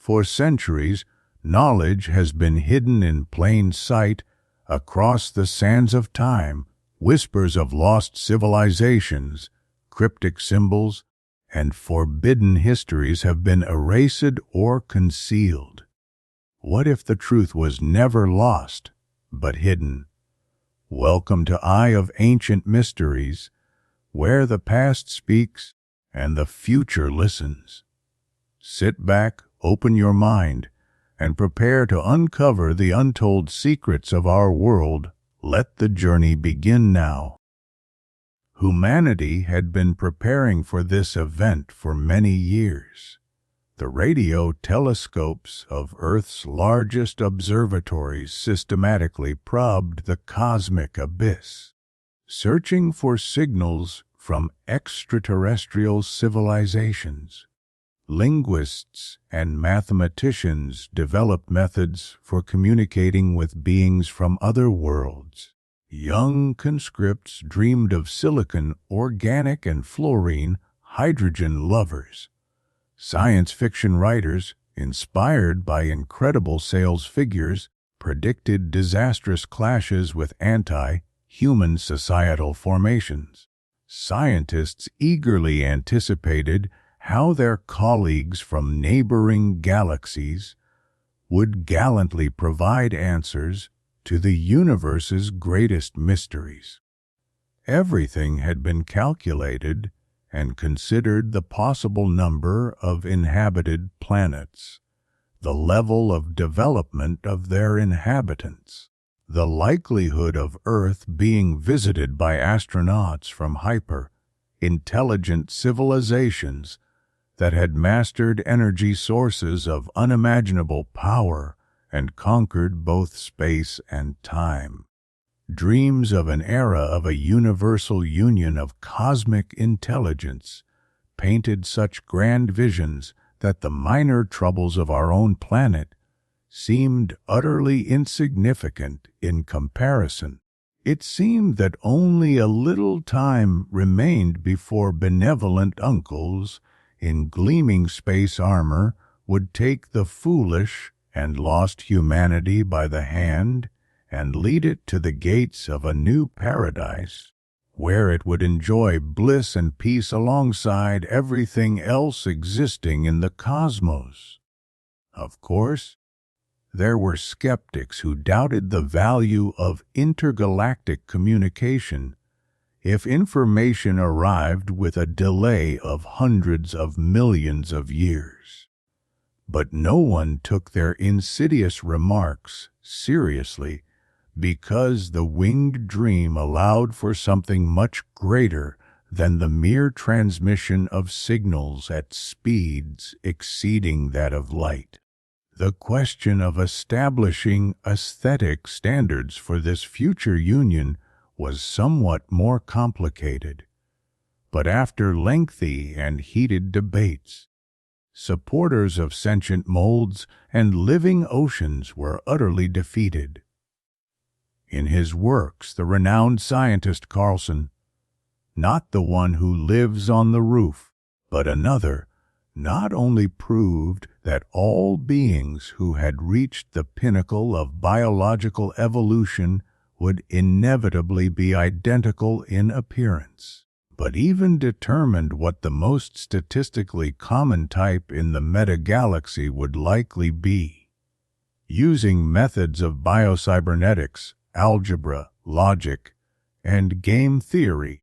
For centuries, knowledge has been hidden in plain sight across the sands of time. Whispers of lost civilizations, cryptic symbols, and forbidden histories have been erased or concealed. What if the truth was never lost, but hidden? Welcome to Eye of Ancient Mysteries, where the past speaks and the future listens. Sit back, open your mind, and prepare to uncover the untold secrets of our world. Let the journey begin now. Humanity had been preparing for this event for many years. The radio telescopes of Earth's largest observatories systematically probed the cosmic abyss, searching for signals from extraterrestrial civilizations. Linguists and mathematicians developed methods for communicating with beings from other worlds. Young conscripts dreamed of silicon, organic, and fluorine, hydrogen lovers. Science fiction writers, inspired by incredible sales figures, predicted disastrous clashes with anti-human societal formations. Scientists eagerly anticipated how their colleagues from neighboring galaxies would gallantly provide answers to the universe's greatest mysteries. Everything had been calculated and considered: the possible number of inhabited planets, the level of development of their inhabitants, the likelihood of Earth being visited by astronauts from hyper-intelligent civilizations that had mastered energy sources of unimaginable power and conquered both space and time. Dreams of an era of a universal union of cosmic intelligence painted such grand visions that the minor troubles of our own planet seemed utterly insignificant in comparison. It seemed that only a little time remained before benevolent uncles in gleaming space armor would take the foolish and lost humanity by the hand and lead it to the gates of a new paradise, where it would enjoy bliss and peace alongside everything else existing in the cosmos. Of course, there were skeptics who doubted the value of intergalactic communication if information arrived with a delay of hundreds of millions of years. But no one took their insidious remarks seriously, because the winged dream allowed for something much greater than the mere transmission of signals at speeds exceeding that of light. The question of establishing aesthetic standards for this future union was somewhat more complicated, but after lengthy and heated debates, supporters of sentient molds and living oceans were utterly defeated. In his works, the renowned scientist Carlson, not the one who lives on the roof, but another, not only proved that all beings who had reached the pinnacle of biological evolution would inevitably be identical in appearance, but even determined what the most statistically common type in the metagalaxy would likely be. Using methods of biocybernetics, algebra, logic, and game theory,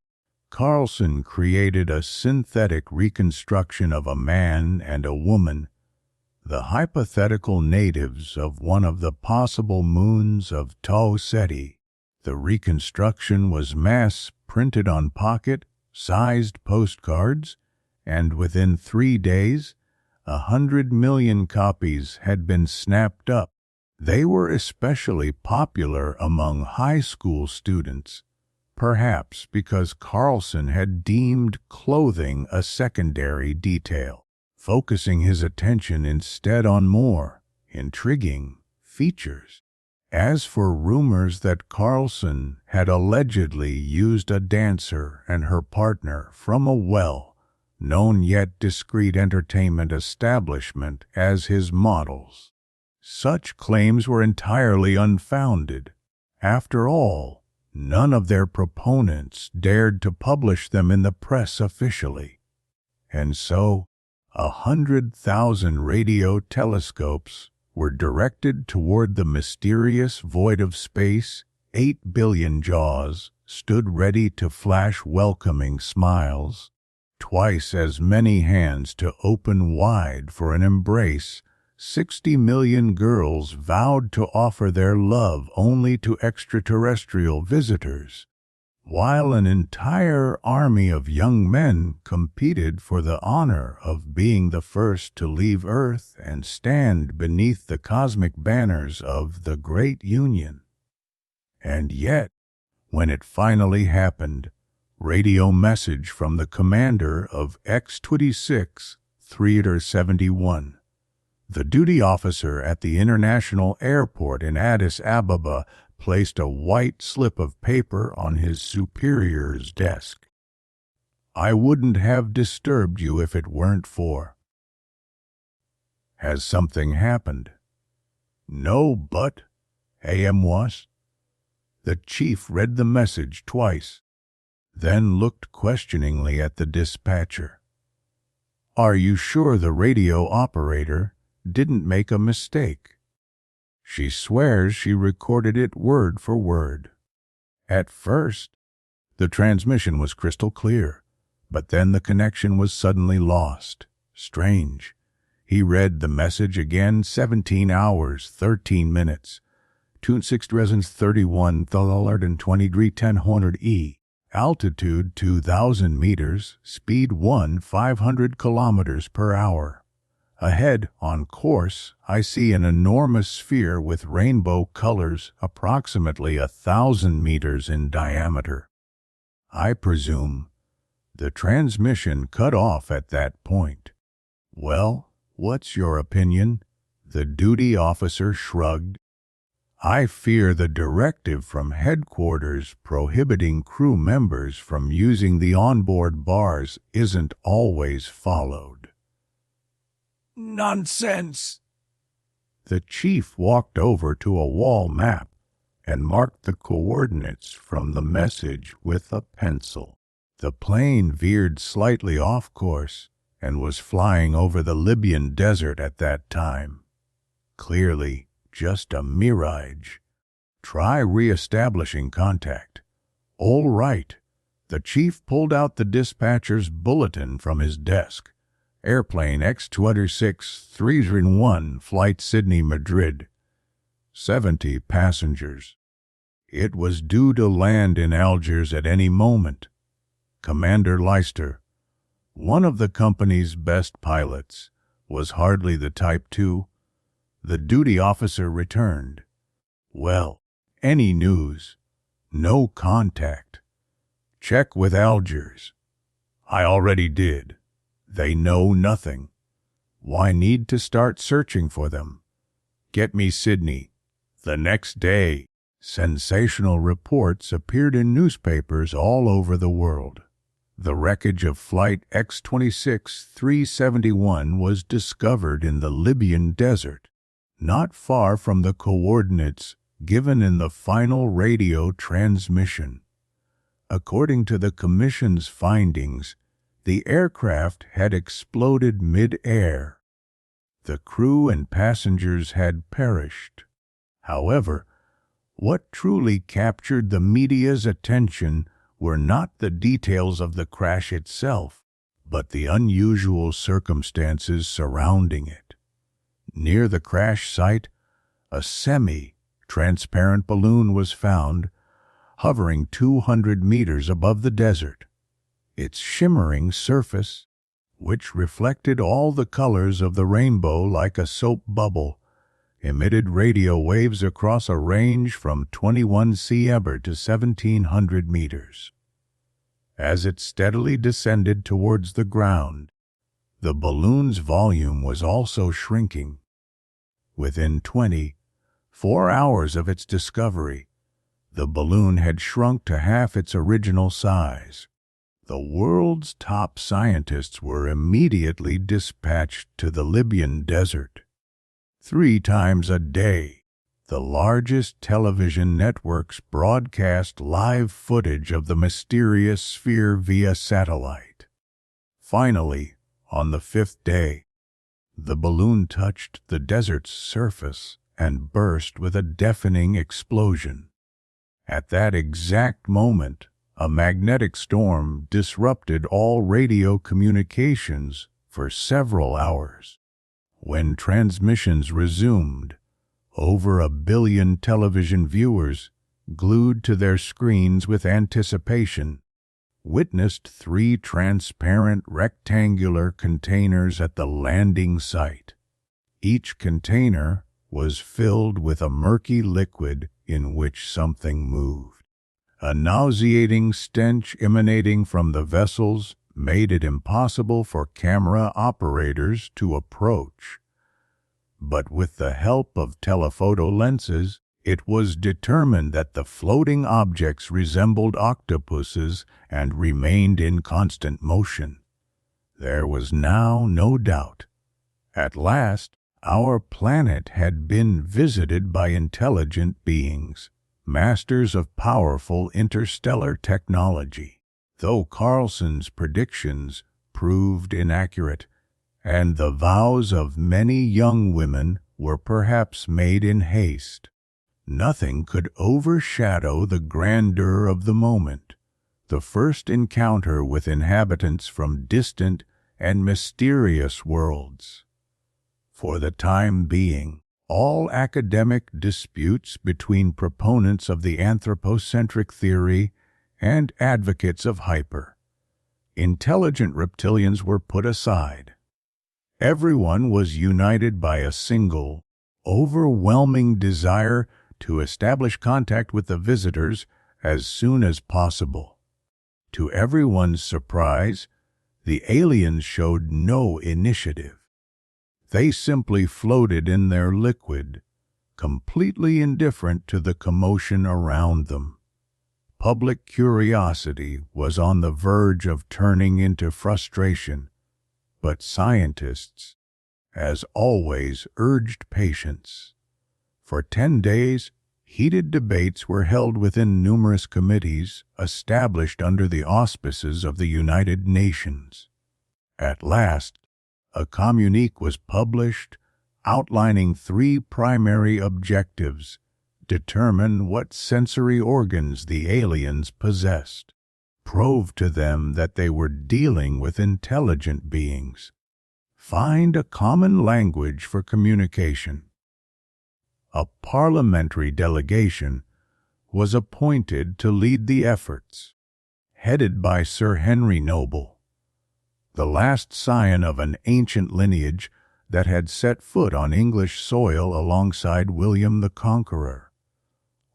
Carlson created a synthetic reconstruction of a man and a woman, the hypothetical natives of one of the possible moons of Tau Ceti. The reconstruction was mass-printed on pocket-sized postcards, and within 3 days, 100 million copies had been snapped up. They were especially popular among high school students, perhaps because Carlson had deemed clothing a secondary detail, focusing his attention instead on more intriguing features. As for rumors that Carlson had allegedly used a dancer and her partner from a well, known yet discreet entertainment establishment as his models. Such claims were entirely unfounded. After all, none of their proponents dared to publish them in the press officially. And so, 100,000 radio telescopes were directed toward the mysterious void of space. 8 billion jaws stood ready to flash welcoming smiles, twice as many hands to open wide for an embrace. 60 million girls vowed to offer their love only to extraterrestrial visitors, while an entire army of young men competed for the honor of being the first to leave Earth and stand beneath the cosmic banners of the Great Union. And yet, when it finally happened, radio message from the commander of X-26 Theater 71, the duty officer at the international airport in Addis Ababa, placed a white slip of paper on his superior's desk. "I wouldn't have disturbed you if it weren't for." "Has something happened?" "No, but AM was." The chief read the message twice, then looked questioningly at the dispatcher. "Are you sure the radio operator didn't make a mistake?" "She swears she recorded it word for word." At first, the transmission was crystal clear, but then the connection was suddenly lost. Strange. He read the message again. 17 hours, 13 minutes. Tune 6 resons 31 20 degree 1000 E. Altitude 2,000 meters. Speed 500 kilometers per hour. Ahead, on course, I see an enormous sphere with rainbow colors approximately 1,000 meters in diameter. I presume the transmission cut off at that point. "Well, what's your opinion?" The duty officer shrugged. "I fear the directive from headquarters prohibiting crew members from using the onboard bars isn't always followed." "Nonsense!" The chief walked over to a wall map and marked the coordinates from the message with a pencil. The plane veered slightly off course and was flying over the Libyan desert at that time. Clearly, just a mirage. Try re-establishing contact. All right. The chief pulled out the dispatcher's bulletin from his desk. Airplane X-26 301, flight Sydney-Madrid. 70 passengers. It was due to land in Algiers at any moment. Commander Leister, one of the company's best pilots, was hardly the type to. The duty officer returned. "Well, any news?" "No contact." "Check with Algiers." "I already did." "They know nothing." "Why need to start searching for them?" "Get me Sydney." The next day, sensational reports appeared in newspapers all over the world. The wreckage of Flight X-26 371 was discovered in the Libyan desert, not far from the coordinates given in the final radio transmission. According to the Commission's findings, the aircraft had exploded mid-air. The crew and passengers had perished. However, what truly captured the media's attention were not the details of the crash itself, but the unusual circumstances surrounding it. Near the crash site, a semi-transparent balloon was found, hovering 200 meters above the desert. Its shimmering surface, which reflected all the colors of the rainbow like a soap bubble, emitted radio waves across a range from 21 cm to 1,700 meters. As it steadily descended towards the ground, the balloon's volume was also shrinking. Within 24 hours of its discovery, the balloon had shrunk to half its original size. The world's top scientists were immediately dispatched to the Libyan desert. 3 times a day, the largest television networks broadcast live footage of the mysterious sphere via satellite. Finally, on the 5th day, the balloon touched the desert's surface and burst with a deafening explosion. At that exact moment, a magnetic storm disrupted all radio communications for several hours. When transmissions resumed, over 1 billion television viewers, glued to their screens with anticipation, witnessed 3 transparent rectangular containers at the landing site. Each container was filled with a murky liquid in which something moved. A nauseating stench emanating from the vessels made it impossible for camera operators to approach. But with the help of telephoto lenses, it was determined that the floating objects resembled octopuses and remained in constant motion. There was now no doubt. At last, our planet had been visited by intelligent beings, masters of powerful interstellar technology. Though Carlson's predictions proved inaccurate, and the vows of many young women were perhaps made in haste, nothing could overshadow the grandeur of the moment, the first encounter with inhabitants from distant and mysterious worlds. For the time being, all academic disputes between proponents of the anthropocentric theory and advocates of hyper-intelligent reptilians were put aside. Everyone was united by a single, overwhelming desire to establish contact with the visitors as soon as possible. To everyone's surprise, the aliens showed no initiative. They simply floated in their liquid, completely indifferent to the commotion around them. Public curiosity was on the verge of turning into frustration, but scientists, as always, urged patience. For 10 days, heated debates were held within numerous committees established under the auspices of the United Nations. At last, a communique was published outlining 3 primary objectives: determine what sensory organs the aliens possessed, prove to them that they were dealing with intelligent beings, find a common language for communication. A parliamentary delegation was appointed to lead the efforts, headed by Sir Henry Noble, the last scion of an ancient lineage that had set foot on English soil alongside William the Conqueror.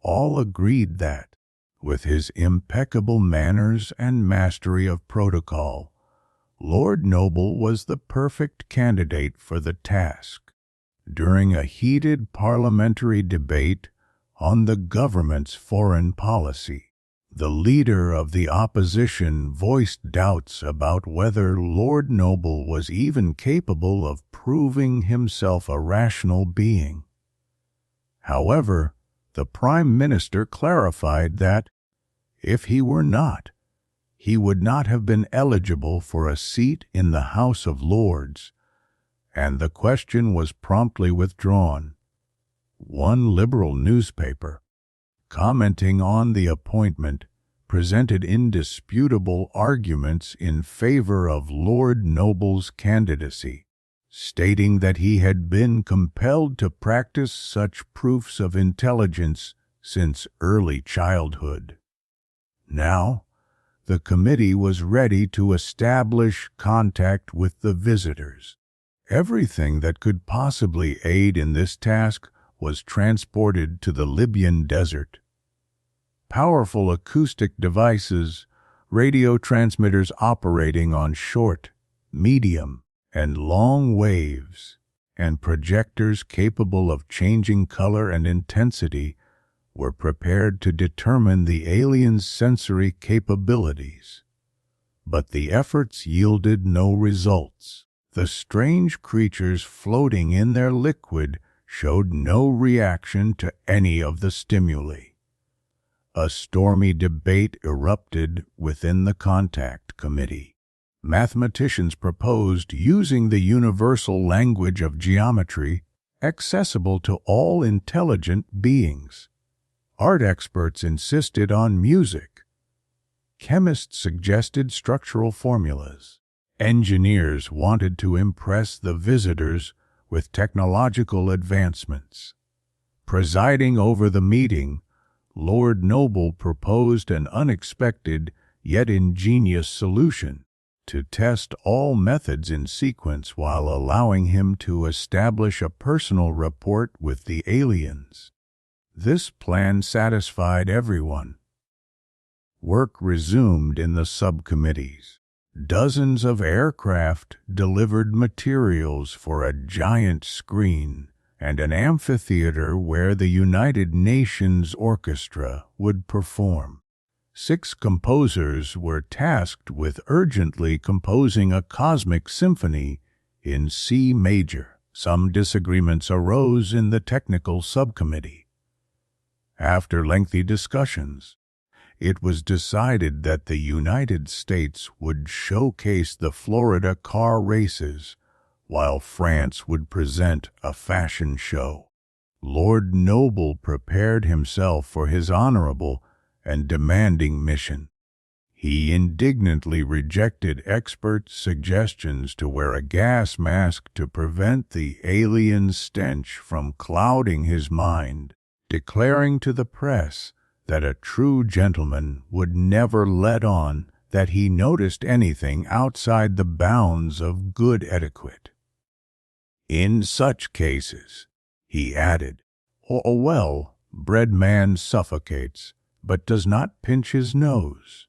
All agreed that, with his impeccable manners and mastery of protocol, Lord Noble was the perfect candidate for the task. During a heated parliamentary debate on the government's foreign policy, the leader of the opposition voiced doubts about whether Lord Noble was even capable of proving himself a rational being. However, the Prime Minister clarified that, if he were not, he would not have been eligible for a seat in the House of Lords, and the question was promptly withdrawn. One liberal newspaper, commenting on the appointment, presented indisputable arguments in favor of Lord Noble's candidacy, stating that he had been compelled to practice such proofs of intelligence since early childhood. Now, the committee was ready to establish contact with the visitors. Everything that could possibly aid in this task was transported to the Libyan desert. Powerful acoustic devices, radio transmitters operating on short, medium, and long waves, and projectors capable of changing color and intensity were prepared to determine the aliens' sensory capabilities. but the efforts yielded no results. The strange creatures floating in their liquid showed no reaction to any of the stimuli. A stormy debate erupted within the contact committee. Mathematicians proposed using the universal language of geometry accessible to all intelligent beings. Art experts insisted on music. Chemists suggested structural formulas. Engineers wanted to impress the visitors with technological advancements. Presiding over the meeting, Lord Noble proposed an unexpected yet ingenious solution to test all methods in sequence while allowing him to establish a personal rapport with the aliens. This plan satisfied everyone. Work resumed in the subcommittees. Dozens of aircraft delivered materials for a giant screen and an amphitheater where the United Nations Orchestra would perform. 6 composers were tasked with urgently composing a cosmic symphony in C major. Some disagreements arose in the technical subcommittee. After lengthy discussions, it was decided that the United States would showcase the Florida car races, while France would present a fashion show. Lord Noble prepared himself for his honorable and demanding mission. He indignantly rejected expert suggestions to wear a gas mask to prevent the alien stench from clouding his mind, declaring to the press that a true gentleman would never let on that he noticed anything outside the bounds of good etiquette. In such cases, he added, a well-bred man suffocates, but does not pinch his nose.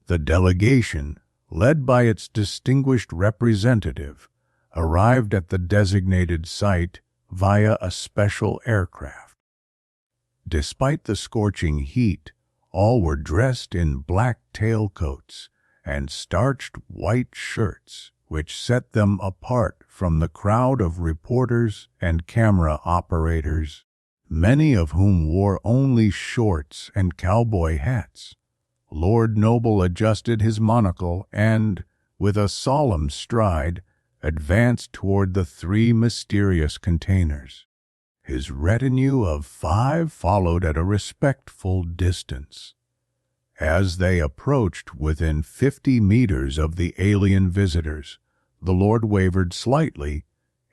The delegation, led by its distinguished representative, arrived at the designated site via a special aircraft. Despite the scorching heat, all were dressed in black tailcoats and starched white shirts, which set them apart from the crowd of reporters and camera operators, many of whom wore only shorts and cowboy hats. Lord Noble adjusted his monocle and, with a solemn stride, advanced toward the 3 mysterious containers. His retinue of 5 followed at a respectful distance. As they approached within 50 meters of the alien visitors, the Lord wavered slightly,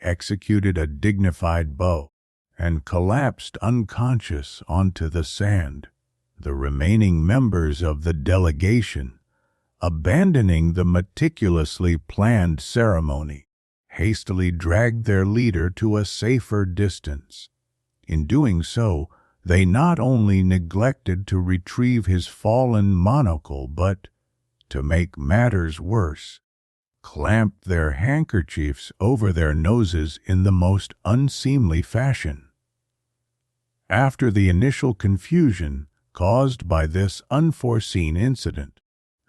executed a dignified bow, and collapsed unconscious onto the sand. The remaining members of the delegation, abandoning the meticulously planned ceremony, hastily dragged their leader to a safer distance. In doing so, they not only neglected to retrieve his fallen monocle, but, to make matters worse, clamped their handkerchiefs over their noses in the most unseemly fashion. After the initial confusion caused by this unforeseen incident,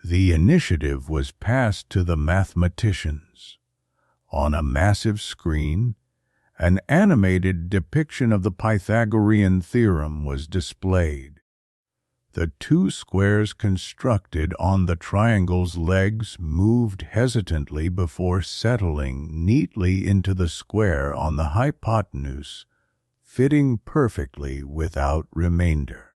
the initiative was passed to the mathematicians. On a massive screen, an animated depiction of the Pythagorean theorem was displayed. The 2 squares constructed on the triangle's legs moved hesitantly before settling neatly into the square on the hypotenuse, fitting perfectly without remainder.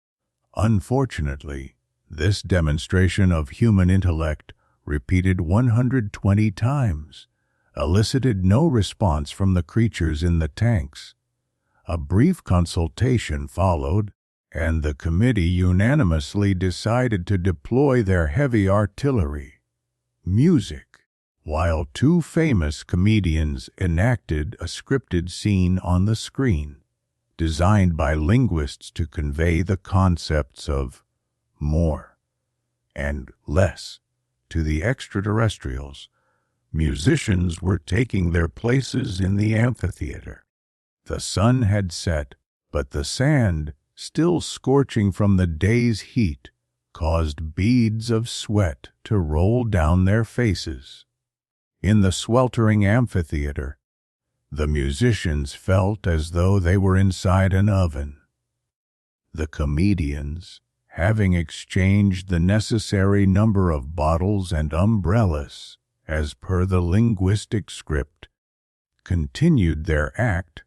Unfortunately, this demonstration of human intellect, repeated 120 times, elicited no response from the creatures in the tanks. A brief consultation followed, and the committee unanimously decided to deploy their heavy artillery, music, while 2 famous comedians enacted a scripted scene on the screen, designed by linguists to convey the concepts of more and less to the extraterrestrials. Musicians were taking their places in the amphitheater. The sun had set, but the sand, still scorching from the day's heat, caused beads of sweat to roll down their faces. In the sweltering amphitheater, the musicians felt as though they were inside an oven. The comedians, having exchanged the necessary number of bottles and umbrellas, as per the linguistic script, continued their act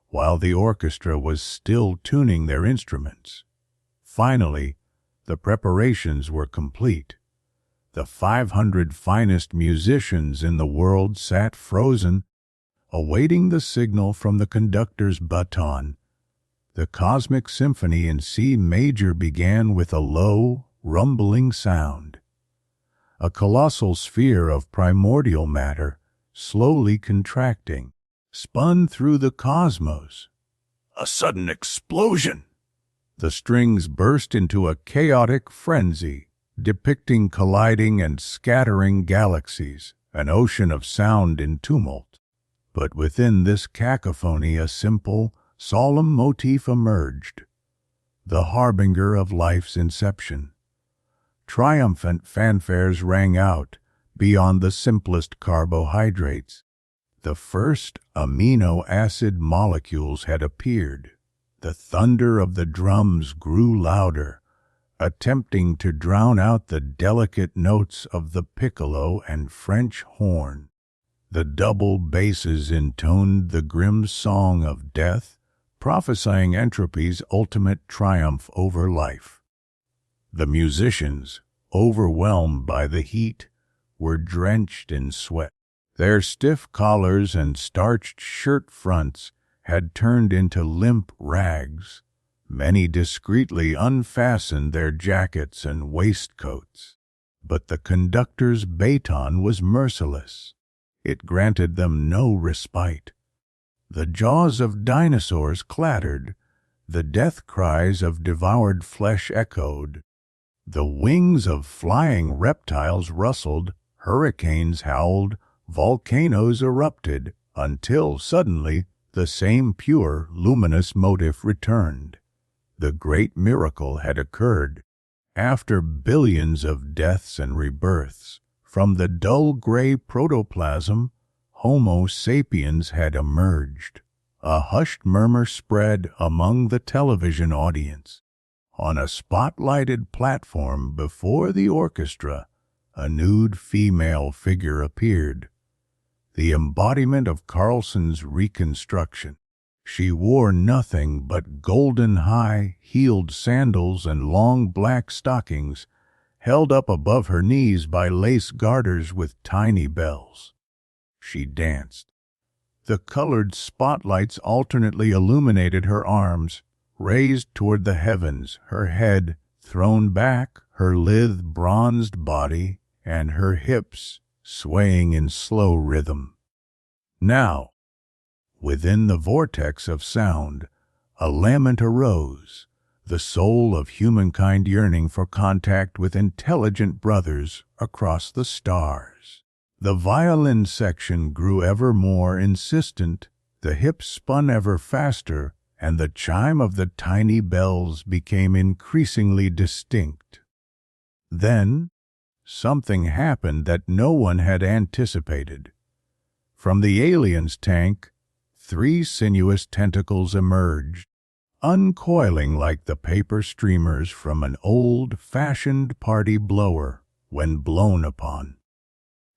while the orchestra was still tuning their instruments. Finally, the preparations were complete. The 500 finest musicians in the world sat frozen, awaiting the signal from the conductor's baton. The cosmic symphony in C major began with a low, rumbling sound. A colossal sphere of primordial matter, slowly contracting, spun through the cosmos. A sudden explosion! The strings burst into a chaotic frenzy, depicting colliding and scattering galaxies, an ocean of sound in tumult. But within this cacophony a simple, solemn motif emerged, the harbinger of life's inception. Triumphant fanfares rang out beyond the simplest carbohydrates. The first amino acid molecules had appeared. The thunder of the drums grew louder, attempting to drown out the delicate notes of the piccolo and French horn. The double basses intoned the grim song of death, prophesying entropy's ultimate triumph over life. The musicians, overwhelmed by the heat, were drenched in sweat. Their stiff collars and starched shirt fronts had turned into limp rags. Many discreetly unfastened their jackets and waistcoats. But the conductor's baton was merciless. It granted them no respite. The jaws of dinosaurs clattered. The death cries of devoured flesh echoed. The wings of flying reptiles rustled, hurricanes howled, volcanoes erupted, until suddenly the same pure, luminous motif returned. The great miracle had occurred. After billions of deaths and rebirths, from the dull gray protoplasm, Homo sapiens had emerged. A hushed murmur spread among the television audience. On a spotlighted platform before the orchestra, a nude female figure appeared, the embodiment of Carlson's reconstruction. She wore nothing but golden high-heeled sandals and long black stockings, held up above her knees by lace garters with tiny bells. She danced. The colored spotlights alternately illuminated her arms, raised toward the heavens, her head thrown back, her lithe, bronzed body, and her hips swaying in slow rhythm. Now, within the vortex of sound, a lament arose, the soul of humankind yearning for contact with intelligent brothers across the stars. The violin section grew ever more insistent, the hips spun ever faster, and the chime of the tiny bells became increasingly distinct. Then, something happened that no one had anticipated. From the alien's tank, 3 sinuous tentacles emerged, uncoiling like the paper streamers from an old-fashioned party blower when blown upon.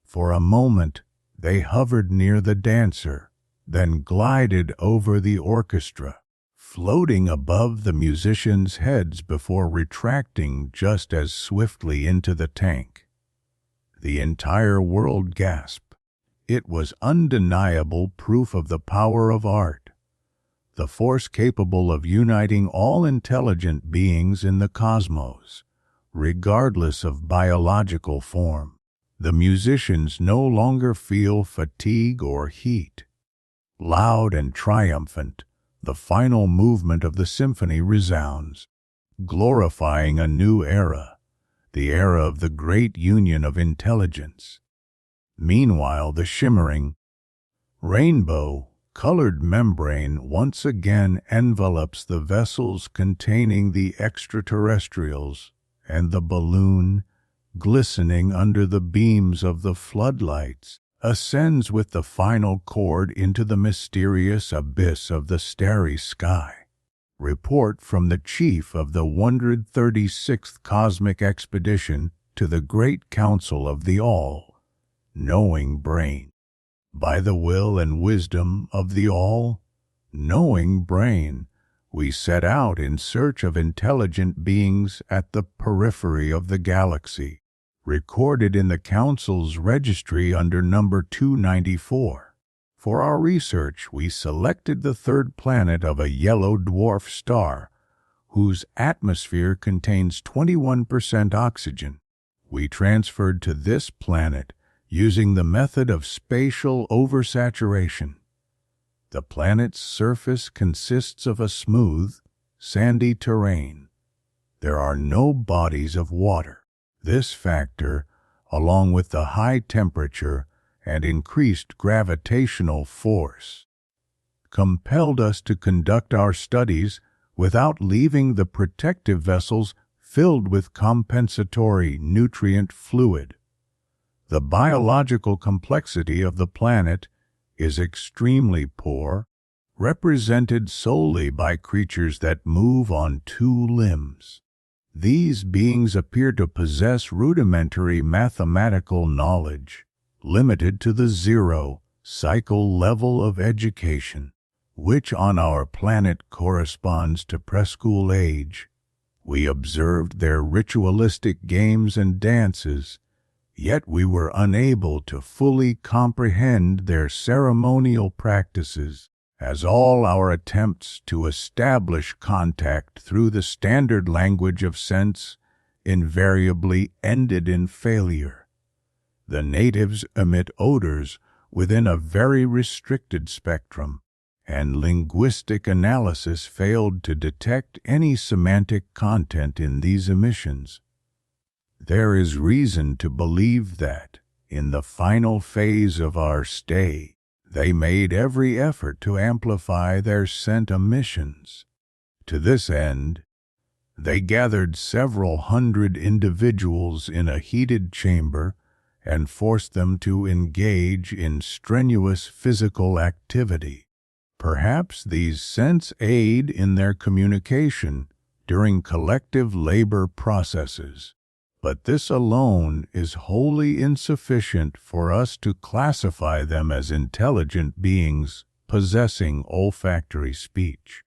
For a moment, they hovered near the dancer, then glided over the orchestra, floating above the musicians' heads before retracting just as swiftly into the tank. The entire world gasped. It was undeniable proof of the power of art, the force capable of uniting all intelligent beings in the cosmos, regardless of biological form. The musicians no longer feel fatigue or heat. Loud and triumphant, the final movement of the symphony resounds, glorifying a new era, the era of the great union of intelligence. Meanwhile, the shimmering, rainbow-colored membrane once again envelops the vessels containing the extraterrestrials, and the balloon, glistening under the beams of the floodlights, ascends with the final chord into the mysterious abyss of the starry sky. Report from the chief of the 136th Cosmic Expedition to the Great Council of the All-Knowing Brain. By the will and wisdom of the all-knowing brain, we set out in search of intelligent beings at the periphery of the galaxy, recorded in the Council's registry under number 294. For our research, we selected the third planet of a yellow dwarf star, whose atmosphere contains 21% oxygen. We transferred to this planet using the method of spatial oversaturation. The planet's surface consists of a smooth, sandy terrain. There are no bodies of water. This factor, along with the high temperature and increased gravitational force, compelled us to conduct our studies without leaving the protective vessels filled with compensatory nutrient fluid. The biological complexity of the planet is extremely poor, represented solely by creatures that move on two limbs. These beings appear to possess rudimentary mathematical knowledge, limited to the zero cycle level of education, which on our planet corresponds to preschool age. We observed their ritualistic games and dances, yet we were unable to fully comprehend their ceremonial practices, as all our attempts to establish contact through the standard language of sense invariably ended in failure. The natives emit odors within a very restricted spectrum, and linguistic analysis failed to detect any semantic content in these emissions. There is reason to believe that, in the final phase of our stay, they made every effort to amplify their scent emissions. To this end, they gathered several hundred individuals in a heated chamber and forced them to engage in strenuous physical activity. Perhaps these scents aid in their communication during collective labor processes, but this alone is wholly insufficient for us to classify them as intelligent beings possessing olfactory speech.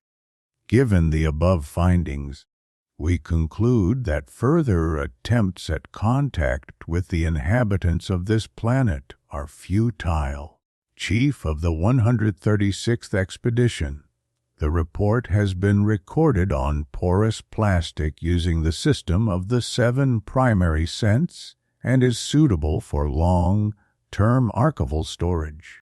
Given the above findings, we conclude that further attempts at contact with the inhabitants of this planet are futile. Chief of the 136th Expedition, the report has been recorded on porous plastic using the system of the 7 primary scents and is suitable for long-term archival storage.